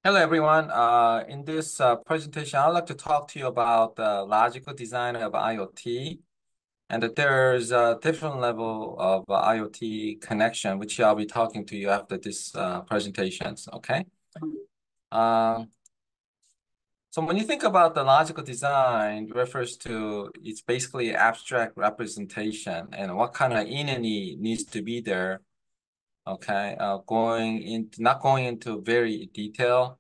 Hello, everyone. In this presentation, I'd like to talk to you about the logical design of IoT. And that there's a different level of IoT connection, which I'll be talking to you after this presentations, okay? Um, so when you think about the logical design, it refers to, it's basically abstract representation and what kind of entity needs to be there, okay? Not going into very detail.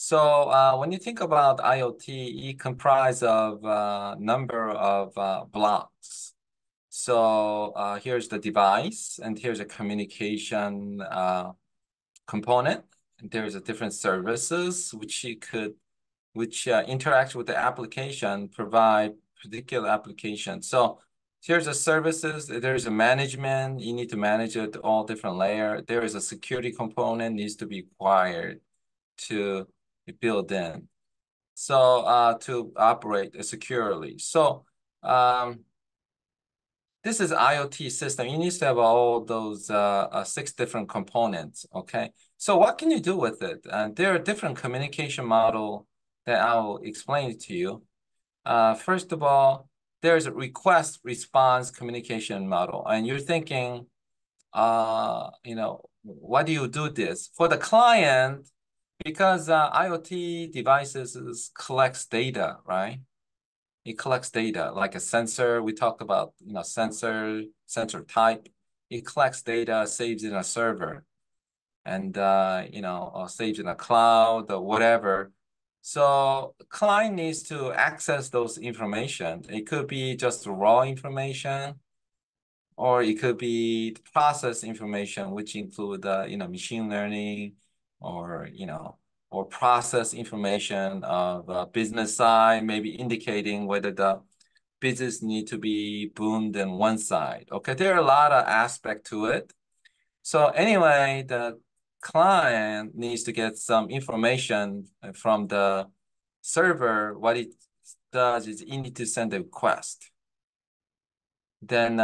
So when you think about IoT, it comprises of a number of blocks. So here's the device, and here's a communication component. And there's a different services which interact with the application, provide particular application. So here's the services. There's a management. You need to manage it all different layer. There is a security component needs to be acquired to build in. So to operate securely. So this is IoT system. You need to have all those 6 different components, okay? So what can you do with it? There are different communication model that I'll explain to you. First of all, there's a request response communication model. And you're thinking, why do you do this? For the client, because IoT devices collects data, right? It collects data like a sensor. We talked about, sensor type. It collects data, saves in a server, and or saves in a cloud or whatever. So client needs to access those information. It could be just raw information, or it could be process information, which include machine learning, or or process information of business side, maybe indicating whether the business need to be boomed in one side. Okay, there are a lot of aspect to it. So anyway, the client needs to get some information from the server. What it does is it need to send a request. Then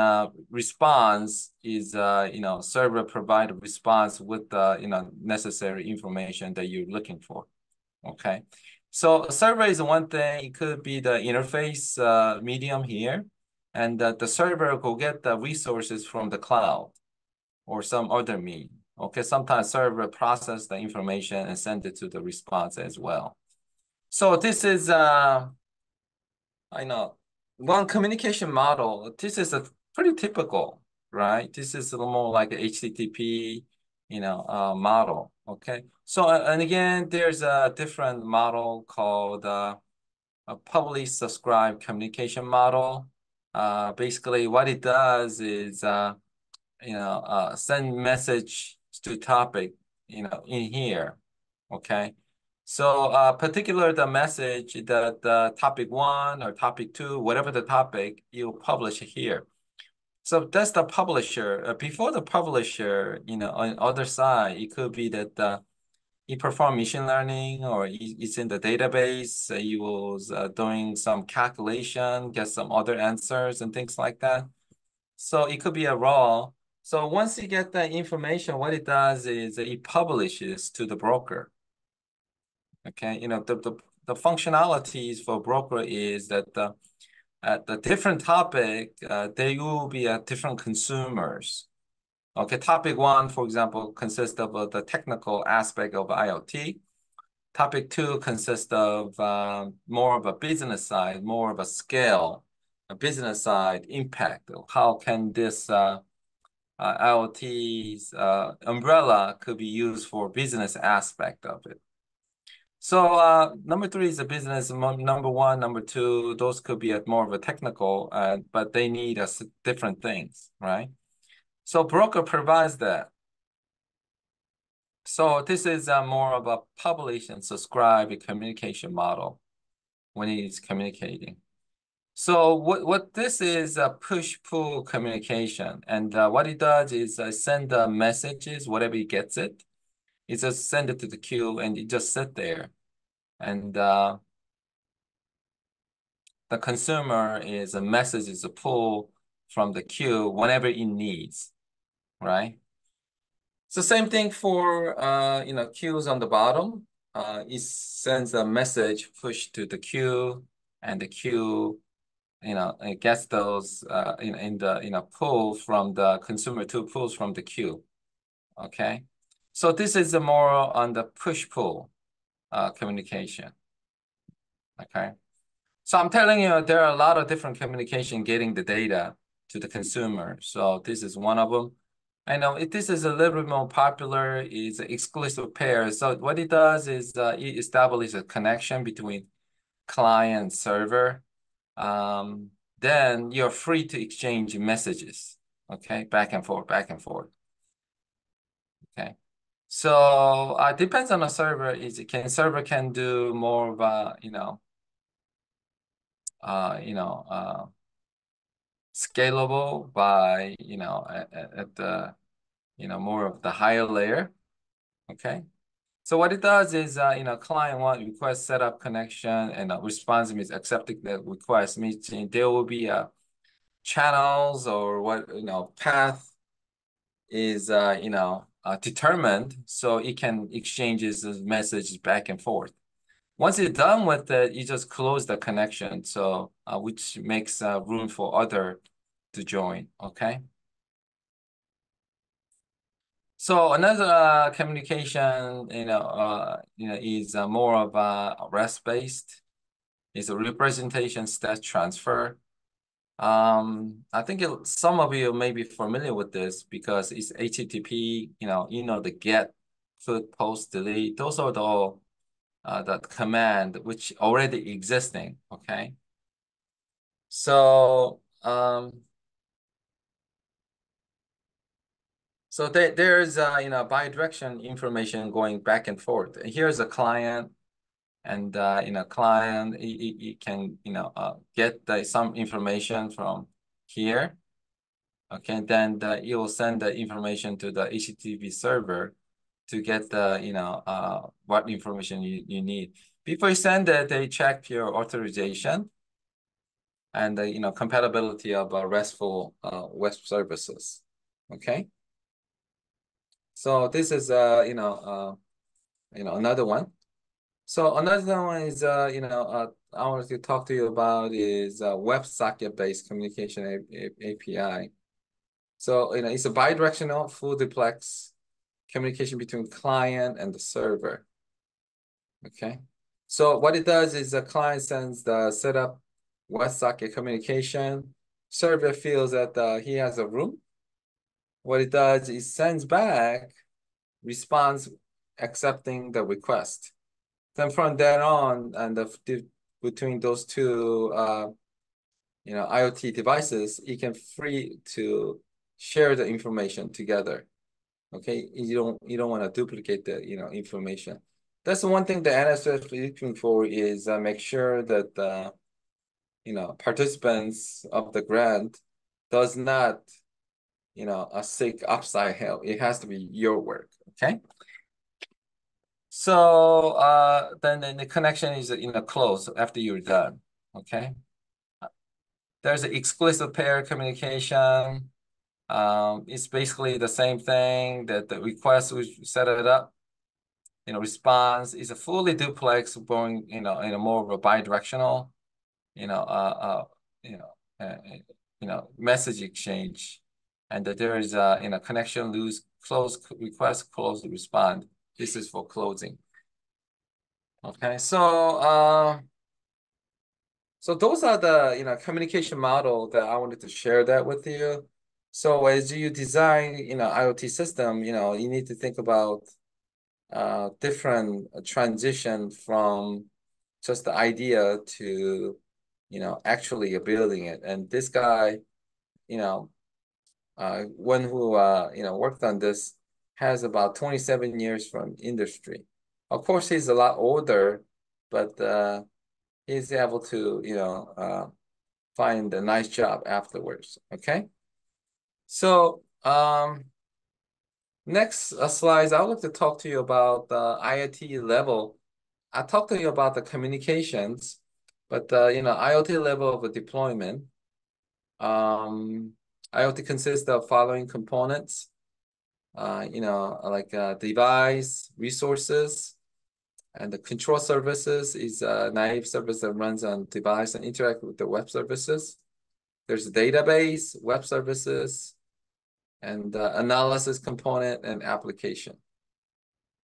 response is server provide a response with the necessary information that you're looking for. Okay, so a server is one thing. It could be the interface medium here, and the server will get the resources from the cloud or some other mean. Okay, sometimes server process the information and send it to the response as well. So this is I know one communication model. This is a pretty typical, right? This is a little more like a HTTP, model. Okay. So and again, there's a different model called a publish subscribe communication model. Basically, what it does is send message to topic, in here. Okay. So particular the message that the topic 1 or topic 2, whatever the topic, you publish here. So that's the publisher. Before the publisher, on other side, it could be that you perform machine learning, or it's in the database. You was doing some calculation, get some other answers and things like that. So it could be a raw. So once you get the information, what it does is it publishes to the broker. Okay, the functionalities for broker is that at the different topic, there will be different consumers. Okay, topic 1, for example, consists of the technical aspect of IoT. Topic 2 consists of more of a business side, more of a scale, a business side impact. How can this IoT's umbrella could be used for business aspect of it? So number 3 is a business. Number 1, number 2, those could be at more of a technical, but they need different things, right? So broker provides that. So this is more of a publish and subscribe communication model when it's communicating. So what this is a push-pull communication, and what it does is send the messages, whatever it gets it just send it to the queue, and it just sit there. And the consumer is a message is a pull from the queue whenever it needs, right? So same thing for queues on the bottom. it sends a message push to the queue, and the queue, it gets those in the pull from the consumer to pulls from the queue. Okay, so this is more on the push pull communication. Okay, so I'm telling you there are a lot of different communication getting the data to the consumer. So this is one of them. I know this is a little bit more popular, is exclusive pairs. So what it does is it establishes a connection between client and server. Then you're free to exchange messages, okay, back and forth, back and forth. Okay. So depends on the server. Server can do more of a, scalable by, at the, more of the higher layer. Okay. So what it does is, client want request setup connection, and response means accepting the request, means there will be channels or what, path is, determined, so it can exchanges the messages back and forth. Once you're done with it, you just close the connection, so which makes room for other to join. Okay. So another communication, is more of a REST based. It's a representation state transfer. I think some of you may be familiar with this because it's HTTP. The get, put, post, delete. Those are the command which already existing. Okay. So there's bidirectional information going back and forth. Here's a client, and client it can get some information from here. Okay, then it will send the information to the HTTP server to get the what information you need. Before you send it, they check your authorization and the compatibility of RESTful web services. Okay. So this is another one. So another one is I wanted to talk to you about is WebSocket-based communication API. So it's a bidirectional full duplex communication between client and the server. Okay. So what it does is the client sends the setup WebSocket communication. Server feels that he has a room. What it does is sends back response accepting the request. Then from then on, and between those two, IoT devices, it can free to share the information together. Okay, you don't want to duplicate the information. That's the one thing the NSF is looking for is make sure that participants of the grant does not seek upside help. It has to be your work. Okay. So then the connection is closed after you're done. Okay. There's an explicit pair communication. It's basically the same thing that the request we set it up. Response is a fully duplex going in a more of a bidirectional. You know, uh, uh, you know, uh, message exchange, and that there is connection lose close request close respond. This is for closing. Okay, so those are the communication model that I wanted to share that with you. So as you design IoT system, you need to think about different transition from just the idea to actually building it. And this guy, one who worked on this has about 27 years from industry. Of course, he's a lot older, but he's able to find a nice job afterwards. Okay, so next slides, I would like to talk to you about the IoT level. I talked to you about the communications, but IoT level of deployment. IoT consists of following components, like device, resources, And the control services is a naive service that runs on device and interact with the web services. There's a database, web services, and analysis component and application.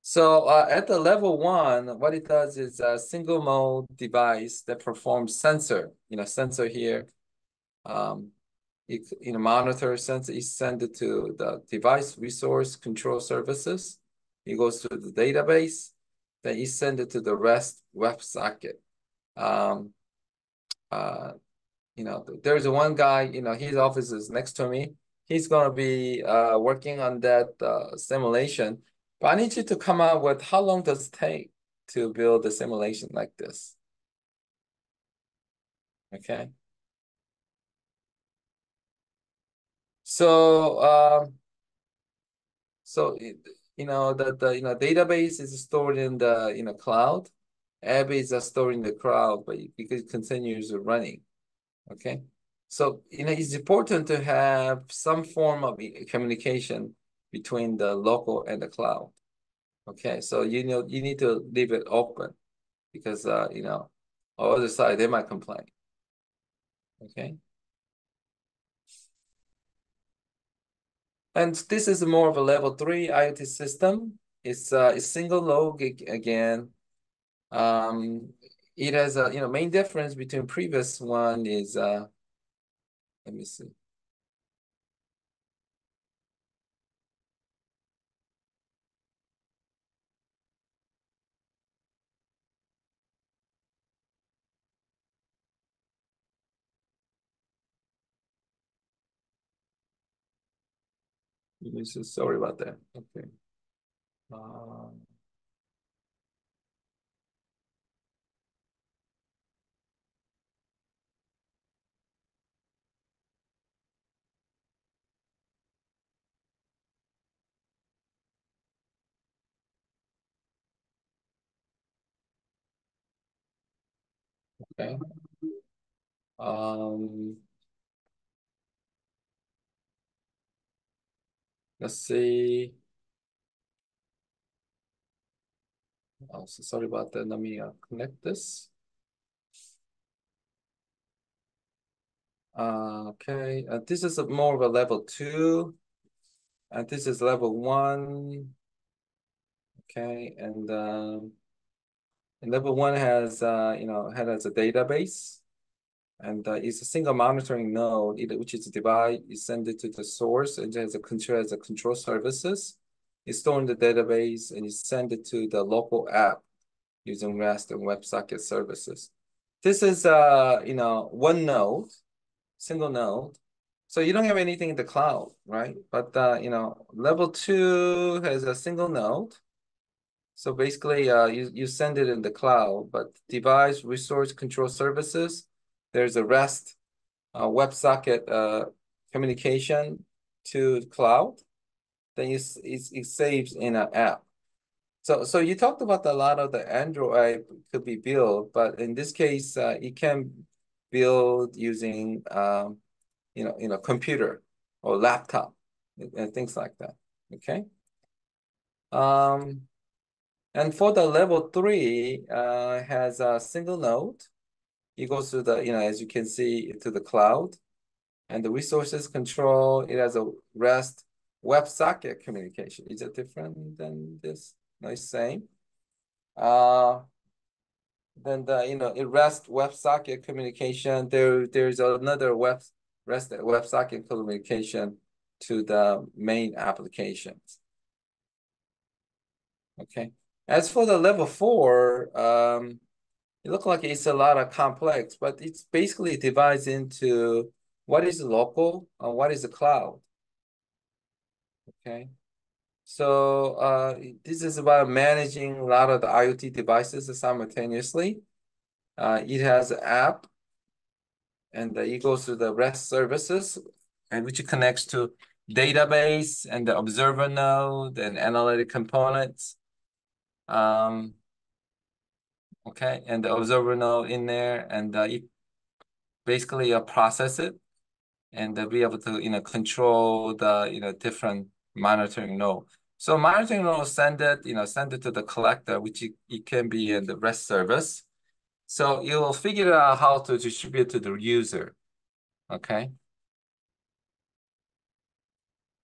So at the level one, what it does is a single mode device that performs sensor, sensor here. It monitor sensor is sent it to the device resource control services. It goes to the database, then it send it to the REST WebSocket. Um, there's one guy, his office is next to me. He's gonna be working on that simulation. But I need you to come up with how long does it take to build a simulation like this? Okay. So the database is stored in the cloud. App is stored in the cloud, but because it continues running. Okay. So it's important to have some form of communication between the local and the cloud. Okay. So you need to leave it open because on the other side they might complain. Okay. And this is more of a level 3 IoT system. It's single log again. It has a main difference between previous one is let me see. Sorry about that. Okay. Um, okay. Um, let's see. Oh, so sorry about that. Let me connect this. Okay. This is more of a level 2, and this is level 1. Okay, and level 1 has has a database, and it's a single monitoring node, which is a device. You send it to the source, and it has a control services. It's stored in the database, and you send it to the local app using REST and WebSocket services. This is one node, single node. So you don't have anything in the cloud, right? But level 2 has a single node. So basically, you send it in the cloud, but device resource control services, there's a REST WebSocket communication to the cloud. Then it saves in an app. So you talked about a lot of the Android could be built, but in this case, it can build using computer or laptop and things like that. Okay. Um, and for the level 3, has a single node. It goes to the as you can see to the cloud, and the resources control. It has a REST WebSocket communication. Is it different than this? No, it's same. Then it REST WebSocket communication. There's another REST WebSocket communication to the main applications. Okay. As for the level 4, it looks like it's a lot of complex, but it's basically divides into what is local and what is the cloud. Okay. So this is about managing a lot of the IoT devices simultaneously. It has an app, and it goes to the REST services, and which connects to database and the observer node and analytic components. Okay, and the observer node in there, and it basically process it and be able to control the different monitoring node. So monitoring will send it, send it to the collector, which it can be in the REST service. So it will figure out how to distribute to the user. Okay.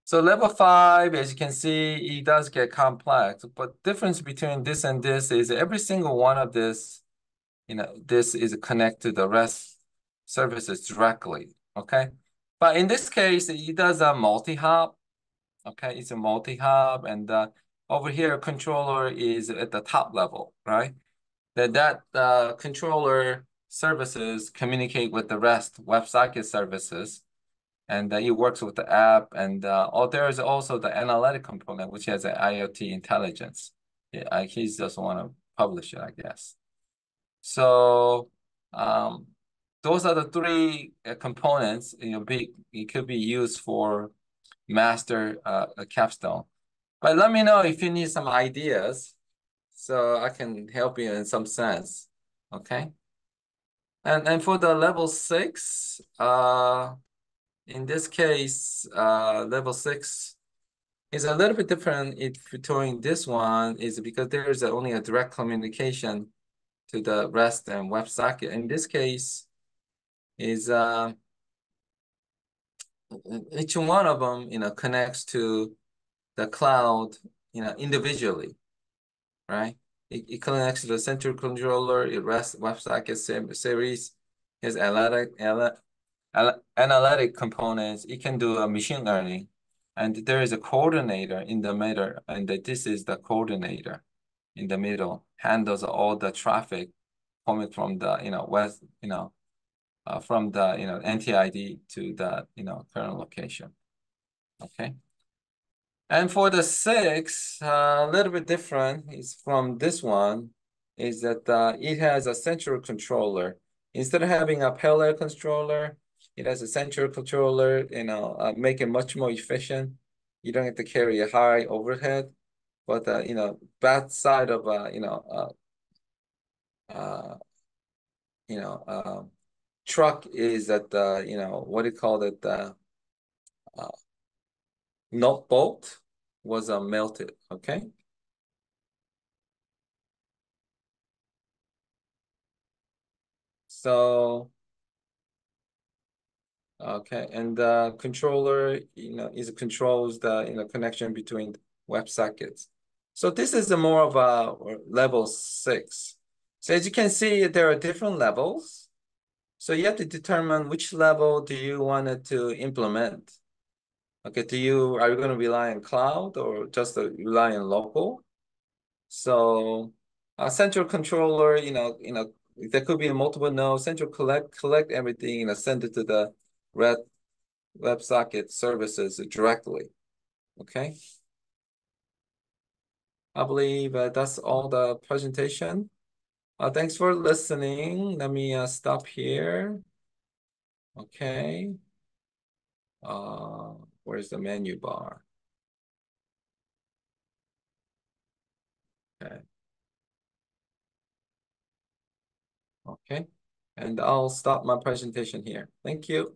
So level 5, as you can see, it does get complex, but difference between this and this is every single one of this, this is connected to the REST services directly. Okay. But in this case, it does a multi-hop. Okay, it's a multi-hop, and over here, controller is at the top level, right? That controller services communicate with the REST WebSocket services, and it works with the app. And there is also the analytic component, which has an IoT intelligence. Yeah, he just want to publish it, I guess. So those are the three components. It could be used for master a capstone. But let me know if you need some ideas so I can help you in some sense. Okay. And for the level 6, in this case, level 6 is a little bit different if between this one is because there's only a direct communication to the REST and WebSocket. In this case, is each one of them, connects to the cloud, individually, right? It connects to the central controller, it REST WebSocket series, has analytic components. It can do a machine learning, and there is a coordinator in the middle, and this is the coordinator in the middle, handles all the traffic coming from the west, from the NTID to the current location. Okay. And for the 6, a little bit different is from this one, is that it has a central controller. Instead of having a parallel controller, it has a central controller, make it much more efficient. You don't have to carry a high overhead, but bad side of uh, you know, truck is that what do you call it? Uh, nut bolt was melted. Okay. So, okay, and the controller, is controls the connection between WebSockets. So this is a more of a level 6. So as you can see, there are different levels. So you have to determine which level do you want it to implement. Okay, are you going to rely on cloud or just rely on local? So a central controller, there could be a multiple node, central collect everything, send it to the red WebSocket services directly. Okay. I believe that's all the presentation. Thanks for listening. Let me stop here. Okay. Where's the menu bar? Okay. Okay. And I'll stop my presentation here. Thank you.